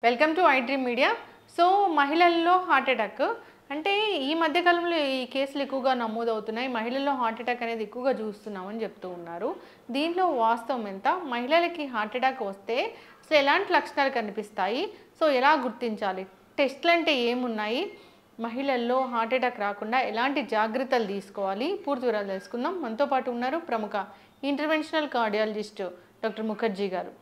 Welcome to I dream media. So మహిళల్లో heart attack అంటే ఈ మధ్య కాలంలో ఈ కేసులు ఎక్కువగా నమోదవుతున్నాయి. మహిళల్లో హార్ట్ అటాక్ అనేది ఎక్కువగా చూస్తున్నామని చెప్తూ ఉన్నారు. దీంట్లో వాస్తవం ఎంత? మహిళలకి హార్ట్ అటాక్ వస్తే అసలు ఎలాంటి లక్షణాలు కనిపిస్తాయి? సో ఎలా గుర్తించాలి? టెస్ట్లు అంటే ఏమున్నాయి? మహిళల్లో హార్ట్ అటాక్ రాకుండా ఎలాంటి జాగ్రత్తలు తీసుకోవాలి? పూర్తి వివరాలు తెలుసుకుందాం. మనతో పాటు ఉన్నారు ప్రముఖ ఇంటర్వెన్షనల్ కార్డియాలజిస్ట్ డాక్టర్ ముఖర్జీ గారు.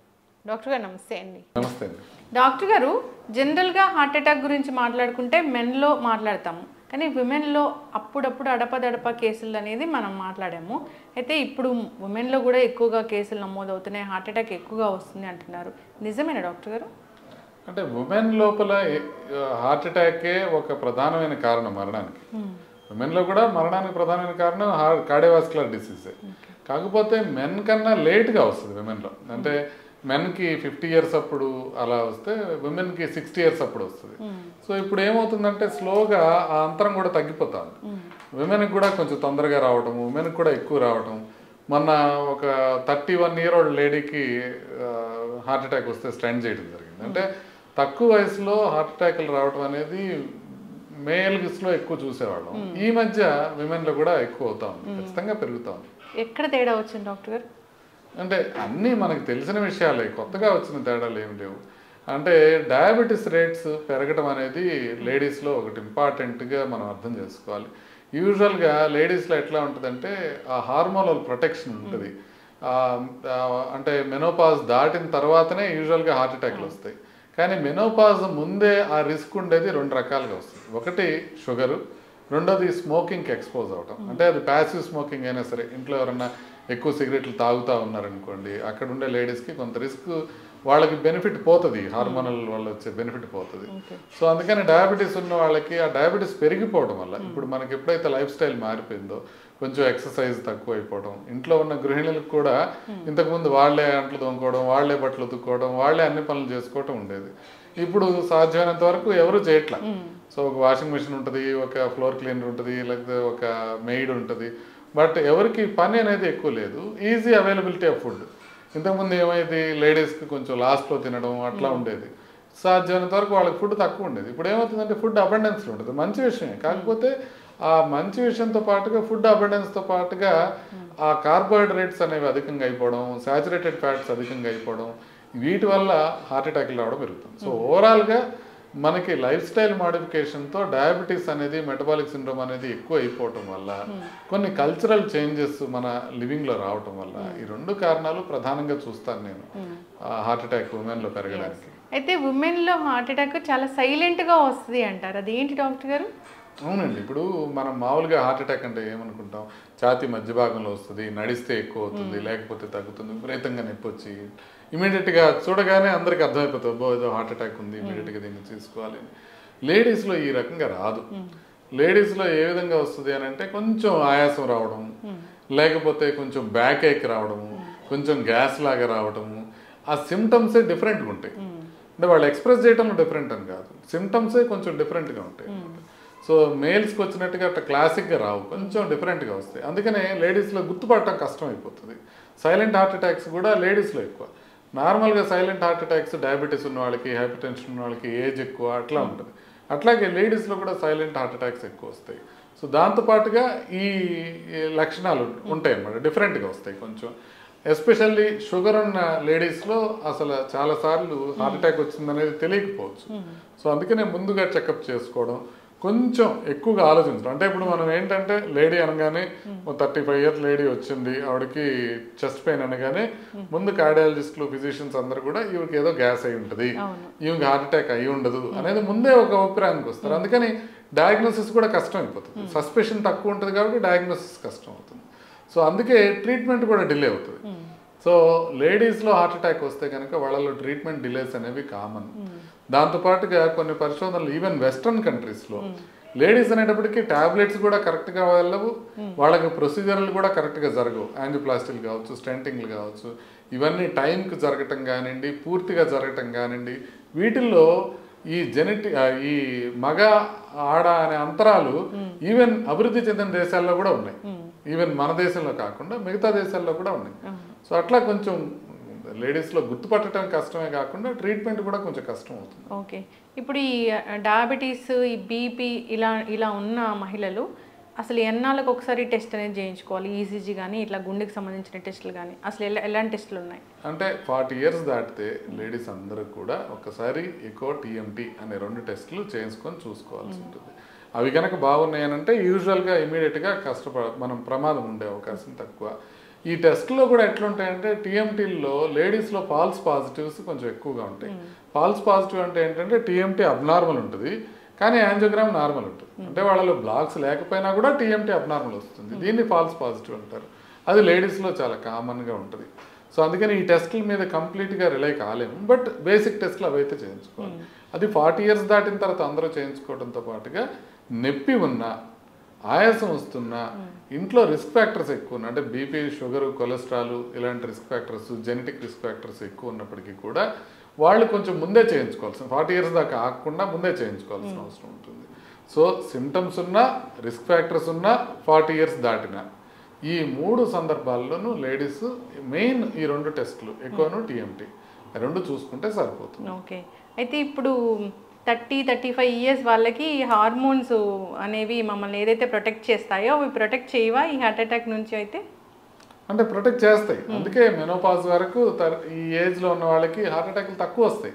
డాక్టర్ గారు నమస్తే అండి. నమస్తే అండి. డాక్టర్ గారు, జనరల్గా హార్ట్ అటాక్ గురించి మాట్లాడుకుంటే మెన్లో మాట్లాడతాము, కానీ విమెన్లో అప్పుడప్పుడు అడపదడప కేసులు అనేది మనం మాట్లాడాము. అయితే ఇప్పుడు ఉమెన్లో కూడా ఎక్కువగా కేసులు నమోదవుతున్నాయి, హార్ట్ అటాక్ ఎక్కువగా వస్తుంది అంటున్నారు. నిజమేనా డాక్టర్ గారు? అంటే ఉమెన్ లోపల హార్ట్ అటాకే ఒక ప్రధానమైన కారణం మరణానికి. ఉమెన్లో కూడా మరణానికి ప్రధానమైన కారణం కార్డియోవాస్కులర్ డిసీజే. కాకపోతే మెన్ కన్నా లేట్గా వస్తుంది విమెన్లో. అంటే మెన్కి 50 years అప్పుడు అలా వస్తే విమెన్కి 60 years అప్పుడు వస్తుంది. సో ఇప్పుడు ఏమవుతుందంటే స్లోగా ఆ అంతరం కూడా తగ్గిపోతుంది. విమెన్కి కూడా కొంచెం తొందరగా రావటం, ఉమెన్కి కూడా ఎక్కువ రావటం. మొన్న ఒక 31-year-old లేడీకి హార్ట్ అటాక్ వస్తే స్టెంట్ చేయడం జరిగింది. అంటే తక్కువ వయసులో హార్ట్ అటాక్లు రావటం అనేది మేల్స్లో ఎక్కువ చూసేవాళ్ళం. ఈ మధ్య విమెన్లో కూడా ఎక్కువ అవుతా ఉంది, ఖచ్చితంగా పెరుగుతా ఉంది. ఎక్కడ తేడా వచ్చింది డాక్టర్ గారు? అంటే అన్నీ మనకు తెలిసిన విషయాలే, కొత్తగా వచ్చిన తేడాలు ఏమి లేవు. అంటే డయాబెటీస్ రేట్స్ పెరగడం అనేది లేడీస్లో ఒకటి ఇంపార్టెంట్గా మనం అర్థం చేసుకోవాలి. యూజువల్గా లేడీస్లో ఎట్లా ఉంటుందంటే ఆ హార్మోనల్ ప్రొటెక్షన్ ఉంటుంది. అంటే మెనోపాజ్ దాటిన తర్వాతనే యూజువల్గా హార్ట్ అటాక్లు వస్తాయి. కానీ మెనోపాజ్ ముందే ఆ రిస్క్ ఉండేది 2 రకాలుగా వస్తుంది. ఒకటి షుగరు, రెండోది స్మోకింగ్కి ఎక్స్పోజ్ అవటం. అంటే అది ప్యాసివ్ స్మోకింగ్ అయినా సరే, ఇంట్లో ఎవరన్నా ఎక్కువ సిగరెట్లు తాగుతూ ఉన్నారనుకోండి, అక్కడ ఉండే లేడీస్కి కొంత రిస్క్, వాళ్ళకి బెనిఫిట్ పోతుంది, హార్మోనల్ వల్ల వచ్చే బెనిఫిట్ పోతుంది. సో అందుకని డయాబెటీస్ ఉన్న వాళ్ళకి ఆ డయాబెటీస్ పెరిగిపోవడం వల్ల ఇప్పుడు మనకి ఎప్పుడైతే లైఫ్ స్టైల్ మారిపోయిందో, కొంచెం ఎక్సర్సైజ్ తక్కువ అయిపోవడం, ఇంట్లో ఉన్న గృహిణులకు కూడా ఇంతకుముందు వాళ్ళే అంట్లు తోముకోవడం, వాళ్ళే బట్టలు ఉతుక్కోవడం, వాళ్ళే అన్ని పనులు చేసుకోవటం ఉండేది. ఇప్పుడు సాధ్యమైనంత వరకు ఎవరు చేయట్లా. సో ఒక వాషింగ్ మిషన్ ఉంటుంది, ఒక ఫ్లోర్ క్లీనర్ ఉంటుంది, లేకపోతే ఒక మెయిడ్ ఉంటుంది. బట్ ఎవరికి పని అనేది ఎక్కువ లేదు, ఈజీ అవైలబిలిటీ ఆఫ్ ఫుడ్. ఇంతకుముందు ఏమైంది, లేడీస్కి కొంచెం లాస్ట్లో తినడం అట్లా ఉండేది. సాధ్యమైనంత వరకు వాళ్ళకి ఫుడ్ తక్కువ ఉండేది. ఇప్పుడు ఏమవుతుందంటే ఫుడ్ అబండెన్స్లో ఉంటుంది, మంచి విషయమే. కాకపోతే ఆ మంచి విషయంతో పాటుగా ఫుడ్ అబండెన్స్తో పాటుగా ఆ కార్బోహైడ్రేట్స్ అనేవి అధికంగా అయిపోవడం, సాచురేటెడ్ ఫ్యాట్స్ అధికంగా అయిపోవడం, వీటి వల్ల హార్ట్ అటాక్లు రావడం పెరుగుతుంది. సో ఓవరాల్గా మనకి లైఫ్ స్టైల్ మోడిఫికేషన్తో డయాబెటీస్ అనేది, మెటబాలిక్ సిండ్రోమ్ అనేది ఎక్కువ అయిపోవటం వల్ల, కొన్ని కల్చరల్ చేంజెస్ మన లివింగ్లో రావటం వల్ల, ఈ 2 కారణాలు ప్రధానంగా చూస్తాను నేను హార్ట్ అటాక్ ఉమెన్లో పెరగడానికి. అయితే ఉమెన్లో హార్ట్ అటాక్ చాలా సైలెంట్గా వస్తుంది అంటారు, అది ఏంటి డాక్టర్ గారు? అవునండి. ఇప్పుడు మనం మామూలుగా హార్ట్ అటాక్ అంటే ఏమనుకుంటాం, ఛాతీ మధ్య భాగంలో వస్తుంది, నడిస్తే ఎక్కువ అవుతుంది, లేకపోతే తగ్గుతుంది, విపరీతంగా నొప్పి వచ్చి ఇమీడియట్గా చూడగానే అందరికి అర్థమైపోతుంది, ఏదో హార్ట్ అటాక్ ఉంది, ఇమీడియట్గా దీన్ని తీసుకోవాలి. లేడీస్లో ఈ రకంగా రాదు. లేడీస్లో ఏ విధంగా వస్తుంది అని అంటే కొంచెం ఆయాసం రావడం, లేకపోతే కొంచెం బ్యాక్ ఏక్ రావడము, కొంచెం గ్యాస్ లాగా రావడము, ఆ సిమ్టమ్సే డిఫరెంట్గా ఉంటాయి. అంటే వాళ్ళు ఎక్స్ప్రెస్ చేయడంలో డిఫరెంట్ అని కాదు, సిమ్టమ్సే కొంచెం డిఫరెంట్గా ఉంటాయి. సో మేల్స్కి వచ్చినట్టుగా అట్లా క్లాసిక్గా రావు, కొంచెం డిఫరెంట్గా వస్తాయి. అందుకనే లేడీస్లో గుర్తుపడటం కష్టం అయిపోతుంది. సైలెంట్ హార్ట్ అటాక్స్ కూడా లేడీస్లో ఎక్కువ. నార్మల్గా సైలెంట్ హార్ట్ అటాక్స్ డయాబెటీస్ ఉన్న వాళ్ళకి, హైపర్ టెన్షన్ ఉన్న వాళ్ళకి, ఏజ్ ఎక్కువ అట్లా ఉంటుంది. అట్లాగే లేడీస్లో కూడా సైలెంట్ హార్ట్ అటాక్స్ ఎక్కువ వస్తాయి. సో దాంతోపాటుగా ఈ లక్షణాలు ఉంటాయి అన్నమాట, డిఫరెంట్గా వస్తాయి కొంచెం. ఎస్పెషల్లీ షుగర్ ఉన్న లేడీస్లో అసలు చాలాసార్లు హార్ట్ అటాక్ వచ్చిందనేది తెలియకపోవచ్చు. సో అందుకనే ముందుగా చెకప్ చేసుకోవడం, కొంచెం ఎక్కువగా ఆలోచించడం. అంటే ఇప్పుడు మనం ఏంటంటే లేడీ అనగానే 35 years లేడీ వచ్చింది, ఆవిడకి చెస్ట్ పెయిన్ అనగానే ముందు కార్డియాలజిస్టులు, ఫిజిషియన్స్ అందరూ కూడా ఈవిడికి ఏదో గ్యాస్ అయి ఉంటుంది, ఈవికి హార్ట్ అటాక్ అయి ఉండదు అనేది ముందే ఒక అభిప్రాయానికి వస్తారు. అందుకని డయాగ్నోసిస్ కూడా కష్టం అయిపోతుంది. సస్పెషన్ తక్కువ ఉంటుంది కాబట్టి డయాగ్నోసిస్ కష్టం అవుతుంది. సో అందుకే ట్రీట్మెంట్ కూడా డిలే అవుతుంది. సో లేడీస్లో హార్ట్ అటాక్ వస్తే కనుక వాళ్ళలో ట్రీట్మెంట్ డిలేస్ అనేవి కామన్. దాంతోపాటుగా కొన్ని పరిశోధనలు ఈవెన్ వెస్ట్రన్ కంట్రీస్లో లేడీస్ అనేటప్పటికీ టాబ్లెట్స్ కూడా కరెక్ట్గా వెళ్ళవు, వాళ్ళకి ప్రొసీజర్లు కూడా కరెక్ట్గా జరగవు. యాంజియోప్లాస్టీలు కావచ్చు, స్టెంటింగ్లు కావచ్చు, ఇవన్నీ టైంకి జరగటం కానివ్వండి, పూర్తిగా జరగటం కానివ్వండి, వీటిల్లో ఈ మగ ఆడ అనే అంతరాలు ఈవెన్ అభివృద్ధి చెందిన దేశాల్లో కూడా ఉన్నాయి. ఈవెన్ మన దేశంలో కాకుండా మిగతా దేశాల్లో కూడా ఉన్నాయి. సో అట్లా కొంచెం లేడీస్లో గుర్తుపట్టడం కష్టమే కాకుండా ట్రీట్మెంట్ కూడా కొంచెం కష్టం అవుతుంది. ఓకే. ఇప్పుడు ఈ డయాబెటీస్, ఈ బీపీ ఇలా ఇలా ఉన్న మహిళలు అసలు ఎన్నాళ్ళకి ఒకసారి టెస్ట్ అనేది చేయించుకోవాలి? ఈసీజీ కానీ ఇట్లా గుండెకి సంబంధించిన టెస్టులు కానీ అసలు ఎలాంటి టెస్టులు ఉన్నాయి? అంటే 40 ఇయర్స్ దాటితే లేడీస్ అందరూ కూడా ఒకసారి ఎకో టీఎంటీ అనే 2 టెస్టులు చేయించుకొని చూసుకోవాల్సి ఉంటుంది. అవి కనుక బాగున్నాయి అని అంటే యూజువల్గా ఇమీడియట్గా మనం ప్రమాదం ఉండే అవకాశం తక్కువ. ఈ టెస్ట్లో కూడా ఎట్లుంటాయంటే టీఎంటీల్లో లేడీస్లో ఫాల్స్ పాజిటివ్స్ కొంచెం ఎక్కువగా ఉంటాయి. ఫాల్స్ పాజిటివ్ అంటే ఏంటంటే టీఎంటీ అబ్నార్మల్ ఉంటుంది కానీ యాంజియోగ్రామ్ నార్మల్ ఉంటుంది. అంటే వాళ్ళలో బ్లాక్స్ లేకపోయినా కూడా టీఎంటీ అబ్నార్మల్ వస్తుంది. దీన్ని ఫాల్స్ పాజిటివ్ అంటారు. అది లేడీస్లో చాలా కామన్గా ఉంటుంది. సో అందుకని ఈ టెస్టుల మీద కంప్లీట్గా రిలై కాలేము. బట్ బేసిక్ టెస్టులు అవైతే చేయించుకోవాలి. అది 40 ఇయర్స్ దాటిన తర్వాత అందరూ చేయించుకోవడంతో పాటుగా నొప్పి ఉన్నా, ఆయాసం వస్తున్నా, ఇంట్లో రిస్క్ ఫ్యాక్టర్స్ ఎక్కువ ఉన్నాయి అంటే బీపీ, షుగర్, కొలెస్ట్రాల్ ఇలాంటి risk factors, genetic risk factors ఎక్కువ ఉన్నప్పటికీ కూడా వాళ్ళు కొంచెం ముందే చేయించుకోవాల్సిన 40 ఇయర్స్ దాకా ఆగకుండా ముందే చేయించుకోవాల్సిన అవసరం ఉంటుంది. సో సిమ్టమ్స్ ఉన్నా, రిస్క్ ఫ్యాక్టర్స్ ఉన్నా, 40 ఇయర్స్ దాటినా ఈ 3 సందర్భాల్లోనూ లేడీస్ మెయిన్ ఈ 2 టెస్టులు ఎకోను టీఎంటీ 2 చూసుకుంటే సరిపోతుంది. ఓకే. అయితే ఇప్పుడు 30-35 ఇయర్స్ వాళ్ళకి హార్మోన్స్ అనేవి మమ్మల్ని ఏదైతే ప్రొటెక్ట్ చేస్తాయో అవి ప్రొటెక్ట్ చేయవా ఈ హార్ట్ అటాక్ నుంచి? అయితే అంటే ప్రొటెక్ట్ చేస్తాయి. అందుకే మెనోపాజ్ వరకు ఈ ఏజ్లో ఉన్న వాళ్ళకి హార్ట్ అటాక్లు తక్కువ వస్తాయి.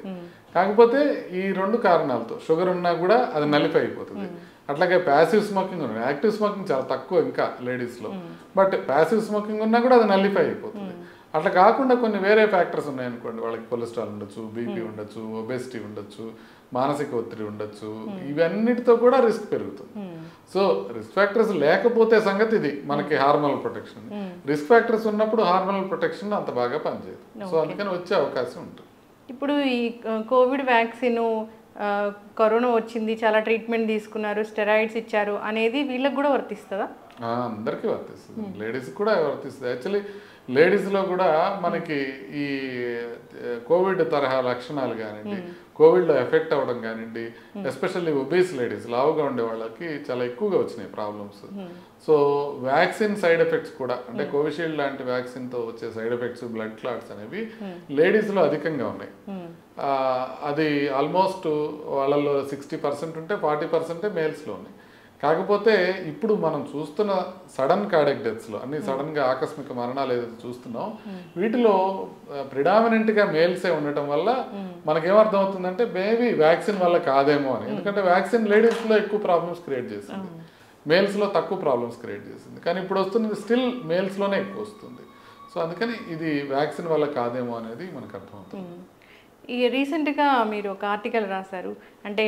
కాకపోతే ఈ 2 కారణాలతో షుగర్ ఉన్నా కూడా అది నలిఫై అయిపోతుంది. అట్లాగే ప్యాసివ్ స్మోకింగ్ ఉన్నా, యాక్టివ్ స్మోకింగ్ చాలా తక్కువ ఇంకా లేడీస్లో, బట్ ప్యాసివ్ స్మోకింగ్ ఉన్నా కూడా అది నలిఫై అయిపోతుంది. అట్లా కాకుండా కొన్ని వేరే ఫ్యాక్టర్స్ ఉన్నాయనుకోండి, వాళ్ళకి కొలెస్ట్రాల్ ఉండొచ్చు, బీపీ ఉండొచ్చు, ఒబెసిటీ ఉండొచ్చు, మానసిక ఒత్తిడి ఉండొచ్చు, ఇవన్నిటితో కూడా రిస్క్ పెరుగుతుంది. సో రిస్క్ ఫ్యాక్టర్స్ లేకపోతే సంగతి ఇది మనకి హార్మోనల్ ప్రొటెక్షన్. రిస్క్ ఫ్యాక్టర్స్ ఉన్నప్పుడు హార్మోనల్ ప్రొటెక్షన్ అంత బాగా పనిచేయదు. సో అందుకని వచ్చే అవకాశం ఉంటుంది. ఇప్పుడు ఈ కోవిడ్ వ్యాక్సిన్, కరోనా వచ్చింది, చాలా ట్రీట్మెంట్ తీసుకున్నారు, స్టెరాయిడ్స్ ఇచ్చారు అనేది వీళ్ళకి కూడా వర్తిస్తుందా? అందరికీ వర్తిస్తుంది, లేడీస్కి కూడా వర్తిస్తుంది. యాక్చువల్లీ లేడీస్లో కూడా మనకి ఈ కోవిడ్ తరహా లక్షణాలు కానివ్వండి, కోవిడ్లో ఎఫెక్ట్ అవ్వడం కానివ్వండి, ఎస్పెషల్లీ ఒబీస్ లేడీస్, లావుగా ఉండే వాళ్ళకి చాలా ఎక్కువగా వచ్చినాయి problems. So vaccine side effects కూడా అంటే కోవిషీల్డ్ లాంటి వ్యాక్సిన్తో వచ్చే సైడ్ ఎఫెక్ట్స్, బ్లడ్ క్లాట్స్ అనేవి లేడీస్లో అధికంగా ఉన్నాయి. అది ఆల్మోస్ట్ వాళ్ళలో 60% ఉంటే 40% మేల్స్లో ఉన్నాయి. కాకపోతే ఇప్పుడు మనం చూస్తున్న సడన్ కార్డియాక్ డెత్స్లో అన్ని సడన్గా ఆకస్మిక మరణాలు ఏదైతే చూస్తున్నాం వీటిలో ప్రిడామినెంట్గా మేల్సే ఉండటం వల్ల మనకేమర్థం అవుతుందంటే మేబీ వ్యాక్సిన్ వల్ల కాదేమో అని. ఎందుకంటే వ్యాక్సిన్ లేడీస్లో ఎక్కువ ప్రాబ్లమ్స్ క్రియేట్ చేసింది, మేల్స్లో తక్కువ ప్రాబ్లమ్స్ క్రియేట్ చేసింది. కానీ ఇప్పుడు వస్తున్నది స్టిల్ మేల్స్లోనే ఎక్కువ వస్తుంది. సో అందుకని ఇది వ్యాక్సిన్ వల్ల కాదేమో అనేది మనకు అర్థమవుతుంది. ఈ రీసెంట్గా మీరు ఒక ఆర్టికల్ రాశారు, అంటే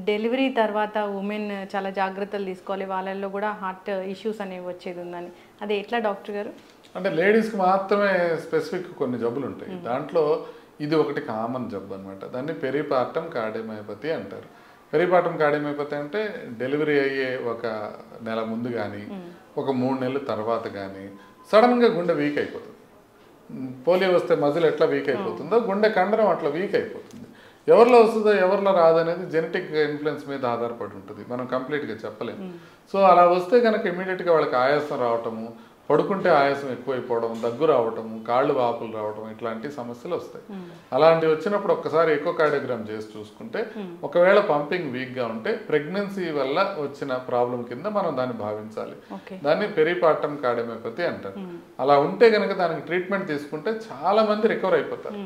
డెలివరీ తర్వాత ఉమెన్ చాలా జాగ్రత్తలు తీసుకోవాలి, వాళ్ళల్లో కూడా హార్ట్ ఇష్యూస్ అనేవి వచ్చేది ఉందని. అదే ఎట్లా డాక్టర్ గారు? అంటే లేడీస్కి మాత్రమే స్పెసిఫిక్ కొన్ని జబ్బులు ఉంటాయి. దాంట్లో ఇది ఒకటి కామన్ జబ్బు అనమాట. దాన్ని పెరిపార్టమ్ కార్డియోమయోపతి అంటారు. పెరిపార్టమ్ కార్డియోమయోపతి అంటే డెలివరీ అయ్యే ఒక నెల ముందు కానీ ఒక 3 నెలల తర్వాత కానీ సడన్గా గుండె వీక్ అయిపోతుంది. పోలియో వస్తే మజిల్ ఎట్లా వీక్ అయిపోతుందో గుండె కండరం అట్లా వీక్ అయిపోతుంది. ఎవరిలో వస్తుందో ఎవరిలో రాదనేది జెనెటిక్ ఇన్ఫ్లుయెన్స్ మీద ఆధారపడి ఉంటుంది, మనం కంప్లీట్గా చెప్పలేము. సో అలా వస్తే కనుక ఇమీడియట్గా వాళ్ళకి ఆయాసం రావటము, పడుకుంటే ఆయాసం ఎక్కువైపోవడం, దగ్గు రావటము, కాళ్ళు వాపులు రావటం, ఇట్లాంటి సమస్యలు వస్తాయి. అలాంటివి వచ్చినప్పుడు ఒక్కసారి ఎకోకార్డియోగ్రామ్ చేసి చూసుకుంటే ఒకవేళ పంపింగ్ వీక్గా ఉంటే ప్రెగ్నెన్సీ వల్ల వచ్చిన ప్రాబ్లం కింద మనం దాన్ని భావించాలి. దాన్ని పెరిపార్టమ్ కార్డియోమయోపతి అంటారు. అలా ఉంటే కనుక దానికి ట్రీట్మెంట్ తీసుకుంటే చాలా మంది రికవర్ అయిపోతారు.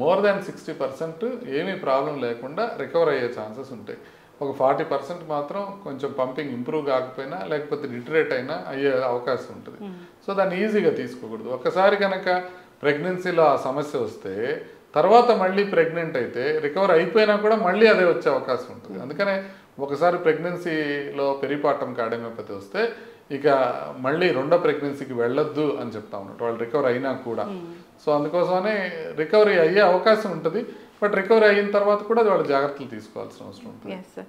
మోర్ దాన్ 60% ఏమీ ప్రాబ్లం లేకుండా రికవర్ అయ్యే ఛాన్సెస్ ఉంటాయి. ఒక 40% మాత్రం కొంచెం పంపింగ్ ఇంప్రూవ్ కాకపోయినా లేకపోతే డిటరేట్ అయినా అయ్యే అవకాశం ఉంటుంది. సో దాన్ని ఈజీగా తీసుకోకూడదు. ఒకసారి కనుక ప్రెగ్నెన్సీలో ఆ సమస్య వస్తే తర్వాత మళ్ళీ ప్రెగ్నెంట్ అయితే రికవర్ అయిపోయినా కూడా మళ్ళీ అదే వచ్చే అవకాశం ఉంటుంది. అందుకనే ఒకసారి ప్రెగ్నెన్సీలో పెరిపార్టమ్ కార్డియోమయోపతి వస్తే ఇక మళ్ళీ 2వ ప్రెగ్నెన్సీకి వెళ్ళొద్దు అని చెప్తా ఉన్నట్టు వాళ్ళు రికవర్ అయినా కూడా. సో అందుకోసమనే రికవరీ అయ్యే అవకాశం ఉంటుంది, బట్ రికవరీ అయిన తర్వాత కూడా వాళ్ళు జాగ్రత్తలు తీసుకోవాల్సిన అవసరం ఉంటుంది. ఎస్.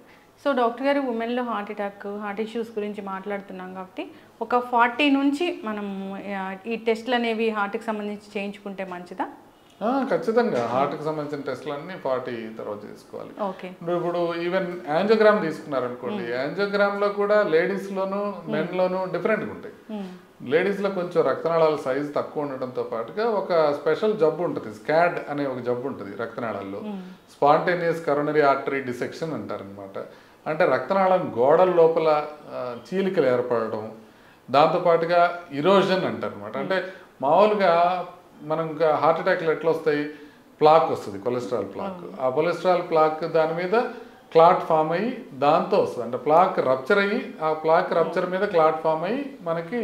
సో డాక్టర్ గారు, ఉమెన్లో హార్ట్ అటాక్, హార్ట్ ఇష్యూస్ గురించి మాట్లాడుతున్నాం కాబట్టి ఒక 40 నుంచి మనం ఈ టెస్ట్లు అనేవి హార్ట్కి సంబంధించి చేయించుకుంటే మంచిదా? ఖచ్చితంగా హార్ట్కి సంబంధించిన టెస్ట్లు అన్ని 40 తర్వాత చేసుకోవాలి. ఓకే. ఇప్పుడు ఈవెన్ యాంజియోగ్రామ్ తీసుకున్నారనుకోండి, యాంజియోగ్రామ్లో కూడా లేడీస్లోను మెన్లోను డిఫరెంట్గా ఉంటాయి. లేడీస్లో కొంచెం రక్తనాళాల సైజు తక్కువ ఉండడంతో పాటుగా ఒక స్పెషల్ జబ్బు ఉంటుంది, స్కాడ్ అనే ఒక జబ్బు ఉంటుంది రక్తనాళాల్లో. స్పాంటేనియస్ కరోనరీ ఆర్టరీ డిసెక్షన్ అంటారనమాట. అంటే రక్తనాళం గోడల లోపల చీలికలు ఏర్పడడం, దాంతోపాటుగా ఇరోజన్ అంటారనమాట. అంటే మామూలుగా మనం హార్ట్ అటాక్లు ఎట్లా వస్తాయి, ప్లాక్ వస్తుంది, కొలెస్ట్రాల్ ప్లాక్. ఆ కొలెస్ట్రాల్ ప్లాక్ దాని మీద క్లాట్ ఫామ్ అయ్యి దాంతో వస్తుంది. అంటే ప్లాక్ రప్చర్ అయ్యి ఆ ప్లాక్ రప్చర్ మీద క్లాట్ ఫామ్ అయ్యి మనకి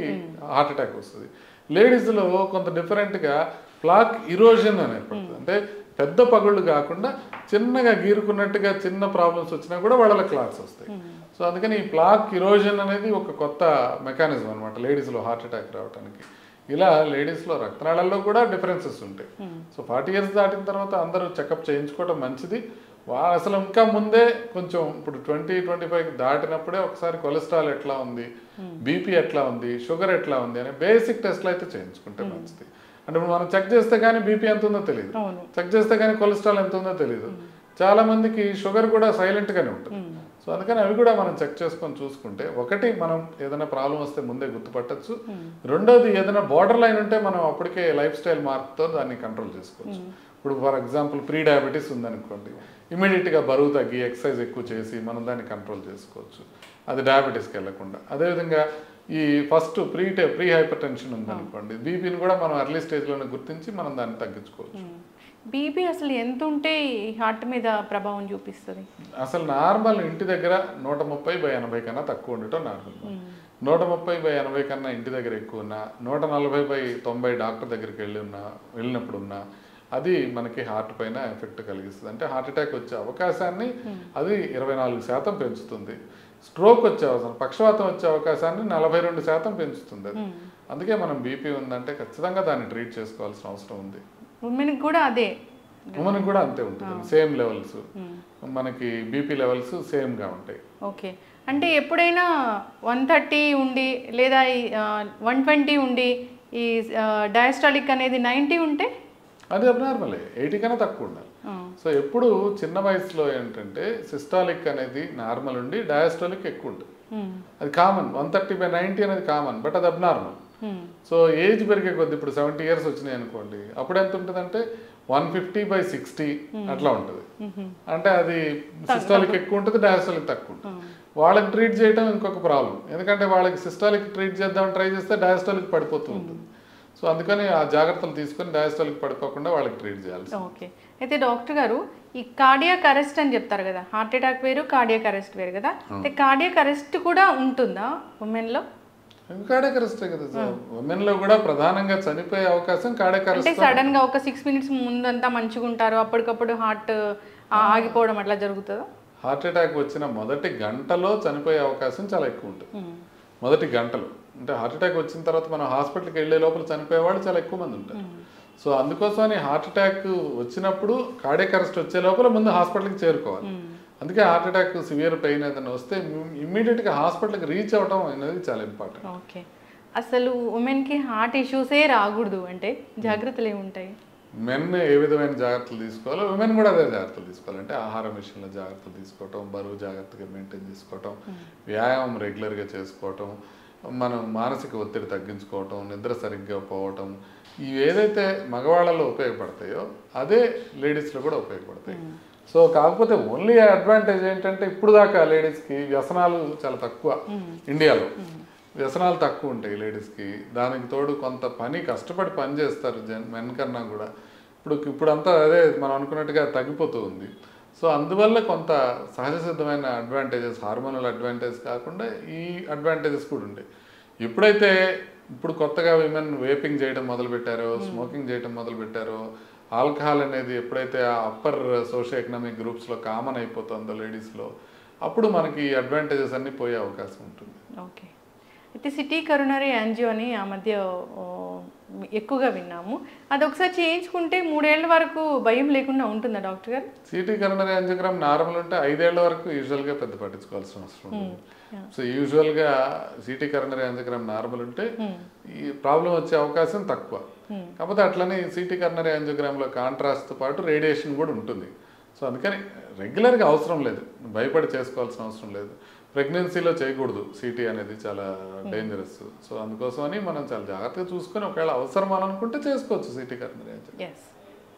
హార్ట్ అటాక్ వస్తుంది. లేడీస్లో కొంత డిఫరెంట్గా ప్లాక్ ఇరోజన్ అని ఏర్పడుతుంది. అంటే పెద్ద పగుళ్ళు కాకుండా చిన్నగా గీరుకున్నట్టుగా చిన్న ప్రాబ్లమ్స్ వచ్చినా కూడా వాళ్ళ క్లాట్స్ వస్తాయి. సో అందుకని ఈ ప్లాక్ ఇరోజన్ అనేది ఒక కొత్త మెకానిజం అనమాట లేడీస్లో హార్ట్ అటాక్ రావడానికి. ఇలా లేడీస్లో రక్తనాళాల్లో కూడా డిఫరెన్సెస్ ఉంటాయి. సో 40 years దాటిన తర్వాత అందరూ చెకప్ చేయించుకోవడం మంచిది. అసలు ఇంకా ముందే కొంచెం ఇప్పుడు 20-25 దాటినప్పుడే ఒకసారి కొలెస్ట్రాల్ ఎట్లా ఉంది, బీపీ ఎట్లా ఉంది, షుగర్ ఎట్లా ఉంది అనే బేసిక్ టెస్ట్లు అయితే చేయించుకుంటే మంచిది. అంటే ఇప్పుడు మనం చెక్ చేస్తే కానీ బీపీ ఎంత ఉందో తెలియదు, చెక్ చేస్తే కానీ కొలెస్ట్రాల్ ఎంత ఉందో తెలియదు. చాలా మందికి షుగర్ కూడా సైలెంట్గానే ఉంటుంది. సో అందుకని అవి కూడా మనం చెక్ చేసుకొని చూసుకుంటే, ఒకటి మనం ఏదైనా ప్రాబ్లం వస్తే ముందే గుర్తుపట్టచ్చు. రెండోది ఏదైనా బార్డర్ లైన్ ఉంటే మనం అప్పటికే లైఫ్ స్టైల్ మార్పుతో దాన్ని కంట్రోల్ చేసుకోవచ్చు. ఇప్పుడు ఫర్ ఎగ్జాంపుల్ ప్రీ డయాబెటీస్ ఉందనుకోండి, ఇమీడియట్గా బరువు తగ్గి ఎక్సర్సైజ్ ఎక్కువ చేసి మనం దాన్ని కంట్రోల్ చేసుకోవచ్చు, అది డయాబెటీస్కి వెళ్ళకుండా. అదేవిధంగా ఈ ఫస్ట్ ప్రీ హైపర్ టెన్షన్ ఉందనుకోండి, బీపీని కూడా మనం ఎర్లీ స్టేజ్లోనే గుర్తించి మనం దాన్ని తగ్గించుకోవచ్చు. బీపీ అసలు ఎంత ఉంటే హార్ట్ మీద ప్రభావం చూపిస్తుంది? అసలు నార్మల్ ఇంటి దగ్గర 130/80 కన్నా తక్కువ ఉండటం నార్మల్. 130/80 కన్నా ఇంటి దగ్గర ఎక్కువ ఉన్నా, 140/90 డాక్టర్ దగ్గరికి వెళ్ళినప్పుడు ఉన్నా అది మనకి హార్ట్ పైన ఎఫెక్ట్ కలిగిస్తుంది. అంటే హార్ట్ అటాక్ వచ్చే అవకాశాన్ని అది 24% పెంచుతుంది. స్ట్రోక్ వచ్చే అవకాశం, పక్షవాతం వచ్చే అవకాశాన్ని 42% పెంచుతుంది అది. అందుకే మనం బీపీ ఉందంటే ఖచ్చితంగా దాన్ని ట్రీట్ చేసుకోవాల్సిన అవసరం ఉంది. ఉమెన్కి కూడా అదే, ఉమెన్కి కూడా అంతే ఉంటుంది, సేమ్ లెవెల్స్, మనకి బీపీ లెవెల్స్ సేమ్గా ఉంటాయి. ఓకే. అంటే ఎప్పుడైనా 130 ఉండి లేదా 120 ఉండి ఈ డయాస్టాలిక్ అనేది 90 ఉంటే అది అబ్నార్మలే, 80 కన్నా తక్కువ ఉండాలి. సో ఎప్పుడు చిన్న వయసులో ఏంటంటే సిస్టాలిక్ అనేది నార్మల్ ఉండి డయాస్టాలిక్ ఎక్కువ ఉంటుంది. అది కామన్, 130/90 అనేది కామన్, బట్ అది అబ్నార్మల్. సో ఏజ్ పెరిగే కొద్ది ఇప్పుడు 70 years వచ్చినాయి అనుకోండి, అప్పుడు ఎంత ఉంటుంది అంటే 150/60 అట్లా ఉంటుంది. అంటే అది సిస్టాలిక్ ఎక్కువ ఉంటుంది, డయాస్టాలిక్ తక్కువ ఉంటుంది. వాళ్ళకి ట్రీట్ చేయడం ఇంకొక ప్రాబ్లం, ఎందుకంటే వాళ్ళకి సిస్టాలిక్ ట్రీట్ చేద్దామని ట్రై చేస్తే డయాస్టాలిక్ పడిపోతూ ఉంటుంది. సో అందుకని ఆ జాగ్రత్తలు తీసుకొని డయాస్టాలిక్ పడిపోకుండా వాళ్ళకి ట్రీట్ చేయాలి. ఓకే. అయితే డాక్టర్ గారు, ఈ కార్డియాక్ అరెస్ట్ అని చెప్తారు కదా, హార్ట్ అటాక్ వేరు కార్డియాక్ అరెస్ట్ వేరు కదా, అయితే కార్డియాక్ అరెస్ట్ కూడా ఉంటుందా ఉమెన్లో? కార్డియాక్ అరెస్టే కదా సార్, ఉమెన్లో కూడా ప్రధానంగా చనిపోయే అవకాశం కార్డియాక్ అరెస్ట్. అంటే సడన్ గా ఒక 6 minutes ముందంతా మంచిగా ఉంటారు, అప్పటికప్పుడు హార్ట్ ఆగిపోవడం అట్లా జరుగుతుందా? హార్ట్ అటాక్ వచ్చిన మొదటి గంటలో చనిపోయే అవకాశం చాలా ఎక్కువ ఉంటుంది. మొదటి గంటలో అంటే హార్ట్ అటాక్ వచ్చిన తర్వాత మనం హాస్పిటల్కి వెళ్ళే లోపల చనిపోయే వాళ్ళు చాలా ఎక్కువ మంది ఉంటారు. సో అందుకోసమని హార్ట్ అటాక్ వచ్చినప్పుడు కార్డియాక్ అరెస్ట్ వచ్చే లోపల ముందు హాస్పిటల్కి చేరుకోవాలి. అందుకే హార్ట్ అటాక్ సివియర్ పెయిన్ ఏదైనా వస్తే ఇమ్మీడియట్గా హాస్పిటల్కి రీచ్ అవ్వడం అనేది చాలా ఇంపార్టెంట్. ఓకే. అసలు ఉమెన్కి హార్ట్ ఇష్యూసే రాకూడదు అంటే జాగ్రత్తలు ఏముంటాయి? మెన్ ఏ విధమైన జాగ్రత్తలు తీసుకోవాలో ఉమెన్ కూడా అదే జాగ్రత్తలు తీసుకోవాలి. అంటే ఆహారం విషయంలో జాగ్రత్తలు తీసుకోవటం, బరువు జాగ్రత్తగా మెయింటైన్ చేసుకోవటం, వ్యాయామం రెగ్యులర్గా చేసుకోవటం, మనం మానసిక ఒత్తిడి తగ్గించుకోవటం, నిద్ర సరిగ్గా పోవటం, ఇవి ఏదైతే మగవాళ్ళలో ఉపయోగపడతాయో అదే లేడీస్లో కూడా ఉపయోగపడతాయి. సో కాకపోతే ఓన్లీ అడ్వాంటేజ్ ఏంటంటే ఇప్పుడు దాకా లేడీస్కి వ్యసనాలు చాలా తక్కువ, ఇండియాలో వ్యసనాలు తక్కువ ఉంటాయి లేడీస్కి. దానికి తోడు కొంత పని కష్టపడి పని చేస్తారు మెన్ కన్నా కూడా. ఇప్పుడంతా అదే మనం అనుకున్నట్టుగా తగ్గిపోతూ ఉంది. సో అందువల్ల కొంత సహజ సిద్ధమైన అడ్వాంటేజెస్, హార్మోనల్ అడ్వాంటేజ్ కాకుండా ఈ అడ్వాంటేజెస్ కూడా ఉంటాయి. ఎప్పుడైతే ఇప్పుడు కొత్తగా విమెన్ వేపింగ్ చేయడం మొదలుపెట్టారో, స్మోకింగ్ చేయడం మొదలుపెట్టారో, ఆల్కహాల్ అనేది ఎప్పుడైతే ఆ అప్పర్ సోషియో ఎకనామిక్ గ్రూప్స్లో కామన్ అయిపోతుందో లేడీస్లో, అప్పుడు మనకి ఈ అడ్వాంటేజెస్ అన్నీ పోయే అవకాశం ఉంటుంది. ఓకే. అయితే సిటీ కరోనరీ యాంజియో అని ఆ మధ్య ఎక్కువగా విన్నాము, అది ఒకసారి చేయించుకుంటే 3 ఏళ్ల వరకు భయం లేకుండా ఉంటుందా డాక్టర్ గారు? సిటీ కరోనరీ యాంజియోగ్రామ్ నార్మల్ ఉంటే 5 ఏళ్ల వరకు యూజువల్గా పెద్ద పట్టించుకోవాల్సిన అవసరం ఉంటుంది. సో యూజువల్గా సిటీ కరోనరీ యాంజియోగ్రామ్ నార్మల్ ఉంటే ఈ ప్రాబ్లం వచ్చే అవకాశం తక్కువ. కాకపోతే అట్లనే సిటీ కరోనరీ యాంజియోగ్రామ్లో కాంట్రాస్ట్తో పాటు రేడియేషన్ కూడా ఉంటుంది. సో అందుకని రెగ్యులర్గా అవసరం లేదు, భయపడి చేసుకోవాల్సిన అవసరం లేదు. ప్రెగ్నెన్సీలో చేయకూడదు. సిటీ అనేది చాలా డేంజరస్. సో అందుకోసమని మనం చాలా జాగ్రత్తగా చూసుకొని ఒకవేళ అవసరం అనుకుంటే చేసుకోవచ్చు సిటీ కరోనరీ. ఎస్,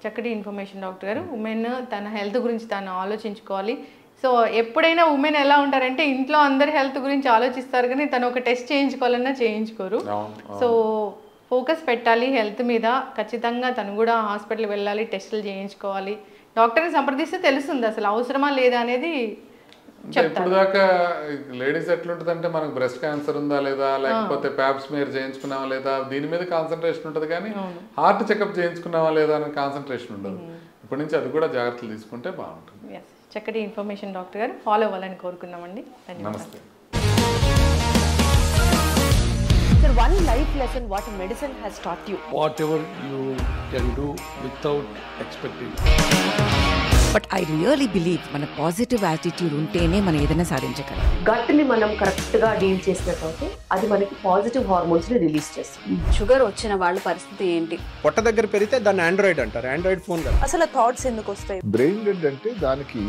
చక్కటి ఇన్ఫర్మేషన్ డాక్టర్ గారు. ఉమెన్ తన హెల్త్ గురించి తాను ఆలోచించుకోవాలి. సో ఎప్పుడైనా ఉమెన్ ఎలా ఉంటారంటే ఇంట్లో అందరి హెల్త్ గురించి ఆలోచిస్తారు కానీ తను ఒక టెస్ట్ చేయించుకోవాలన్నా చేయించుకోరు. సో ఫోకస్ పెట్టాలి హెల్త్ మీద. ఖచ్చితంగా తను కూడా హాస్పిటల్కి వెళ్ళాలి, టెస్టులు చేయించుకోవాలి. డాక్టర్ని సంప్రదిస్తే తెలుస్తుంది అసలు అవసరమా లేదా అనేది. ఇప్పుడు దాకా లేడీస్ ఎట్లుంటుందంటే మనకు బ్రెస్ట్ క్యాన్సర్ ఉందా లేదా, లేకపోతే ప్యాప్ స్మియర్ చేయించుకున్నావా లేదా, దీని మీద కాన్సన్ట్రేషన్ ఉంటుంది కానీ హార్ట్ చెకప్ చేయించుకున్నావా లేదా అనే కాన్సన్ట్రేషన్ ఉండదు. ఇప్పటి నుంచి అది కూడా జాగ్రత్తలు తీసుకుంటే బాగుంటుంది. చక్కటి ఇన్ఫర్మేషన్ డాక్టర్ గారు, ఫాలో అవ్వాలని కోరుకున్నామండి. నమస్తే. Sir, one life lesson what medicine has taught you. Whatever you can do without expecting. But I really believe మన పాజిటివ్ యాటిట్యూడ్ ఉంటేనే మనం ఏదైనా సాధించగలం. గట్ ని మనం కరెక్ట్ గా డీల్ చేసినట్లయితే అది మనకి పాజిటివ్ హార్మోన్స్ ని రిలీజ్ చేస్తుంది. షుగర్ వచ్చిన వాళ్ళ పరిస్థితి ఏంటి? పొట్ట దగ్గర పెరిగితే దాన్ని ఆండ్రాయిడ్ అంటారు, ఆండ్రాయిడ్ ఫోన్ కదా. అసలు థాట్స్ ఎందుకు వస్తాయి? బ్రెయిన్ డెడ్ అంటే దానికి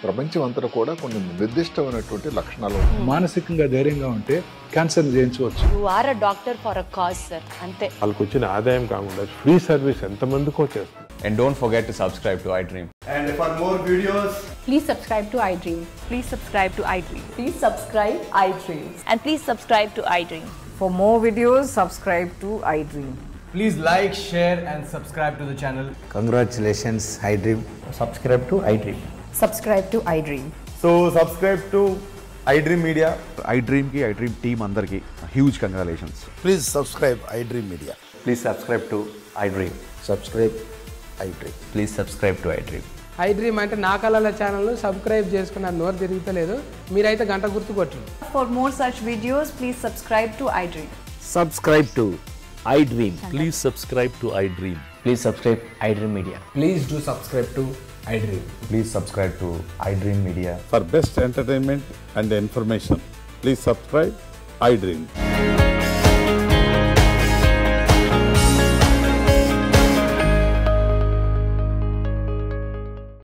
ప్రపంచం అంతా కూడా కొన్ని నిర్దిష్టమైనటువంటి లక్షణాలు. మానసికంగా ధైర్యంగా ఉంటే క్యాన్సర్ చేయించవచ్చు. You are a doctor for a cause sir, అంతే. వాళ్ళకి వచ్చిన ఆదాయం కాకుండా ఫ్రీ సర్వీస్ ఎంతమందికో చేస్తుంది. And don't forget to subscribe to iDream. And for more videos, Please subscribe to iDream. Please subscribe to iDream. Please subscribe iDream. And please subscribe to iDream. For more videos, subscribe to iDream. please like, share and subscribe to the channel. Congratulations, iDream. Subscribe to iDream. Subscribe to iDream. So subscribe to iDream Media. iDream ki iDream team andarki huge congratulations. Please subscribe iDream Media. Please subscribe to iDream. Subscribe iDream. Please subscribe to iDream. iDream అంటే నా కళల channel subscribe చేసుకున్న నోరు తిరుగుతలేదు, మీరైతే గంట గుర్తు కొట్టండి. For more such videos, please subscribe to iDream. Subscribe to iDream. Please subscribe to iDream. Please subscribe iDream Media. Please do subscribe to iDream. Please subscribe to iDream Media. For best entertainment and information, please subscribe iDream.